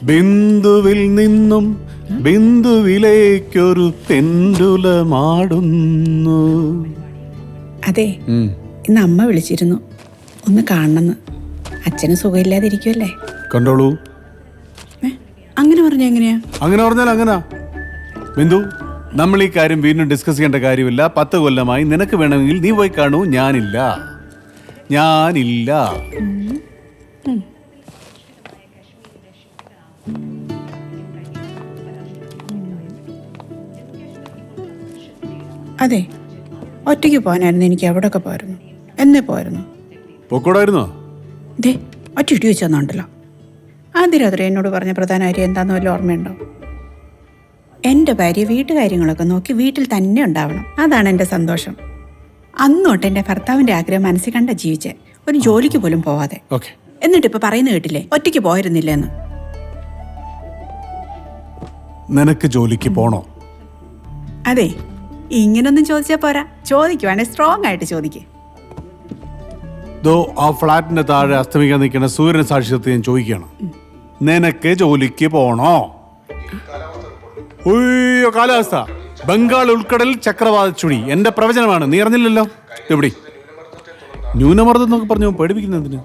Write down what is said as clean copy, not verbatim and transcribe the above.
ബിന്ദുവിൽ നിന്നും ബിന്ദുവിലേക്കൊരു പെൻഡുലമാടുന്നു. അതെ, ഇന്ന് അമ്മ വിളിച്ചിരുന്നു, ഒന്ന് കാണണമെന്ന്. അച്ഛന് സുഖമില്ലാതിരിക്കുമല്ലേ? കണ്ടോളൂ. അങ്ങനെ പറഞ്ഞ എങ്ങനെയാ? അങ്ങനെ പറഞ്ഞാൽ അങ്ങനാ. ബിന്ദു, നമ്മൾ ഈ കാര്യം വീണ്ടും ഡിസ്കസ് ചെയ്യേണ്ട കാര്യമില്ല. 10 കൊല്ലമായി. നിനക്ക് വേണമെങ്കിൽ നീ പോയി കാണൂ. ഞാനില്ല. അതെ, ഒറ്റയ്ക്ക് പോകാനായിരുന്നു. എനിക്ക് എവിടെയൊക്കെ പോയിരുന്നു. എന്നേ പോയിരുന്നു. പൊക്കോടായിരുന്നോ? ദേ, ഒറ്റ ഇടി വെച്ച് തന്നുണ്ടല്ലോ. ആദ്യ രാത്രി എന്നോട് പറഞ്ഞ പ്രധാന കാര്യം എന്താണെന്ന് വല്ല ഓർമ്മയുണ്ടോ? എൻ്റെ ഭാര്യ വീട്ടുകാര്യങ്ങളൊക്കെ നോക്കി വീട്ടിൽ തന്നെ ഉണ്ടാവണം. അതാണ് എൻ്റെ സന്തോഷം. അന്നോട്ട് എൻ്റെ ഭർത്താവിൻ്റെ ആഗ്രഹം മനസ്സിൽ കണ്ട ജീവിച്ചേ, ഒരു ജോലിക്ക് പോലും പോവാതെ. എന്നിട്ടിപ്പോൾ പറയുന്ന കേട്ടില്ലേ, ഒറ്റയ്ക്ക് പോയിരുന്നില്ലെന്ന്. നിനക്ക് ജോലിക്ക് പോണോ? അതെ, ഇങ്ങനൊന്നും ചോദിച്ചാൽ പോരാ. ചോദിക്കുവാണെ സ്ട്രോങ് ആയിട്ട് ചോദിക്കേ. ആ ഫ്ലാറ്റിന്റെ താഴെ അസ്തമിക്കാൻ നിൽക്കുന്ന സൂര്യൻ സാക്ഷ്യത്തെ ഞാൻ ചോദിക്കുകയാണ്, നിനക്ക് ജോലിക്ക് പോണോ? ഉയ്യോ, കാലാവസ്ഥ ബംഗാൾ ഉൾക്കടൽ ചക്രവാത ചുഴി. എന്റെ പ്രവചനമാണ്, നീ അറിഞ്ഞില്ലല്ലോ. എവിടെ ന്യൂനമർദ്ദം എന്നൊക്കെ പറഞ്ഞു പേടിപ്പിക്കുന്നതിന്?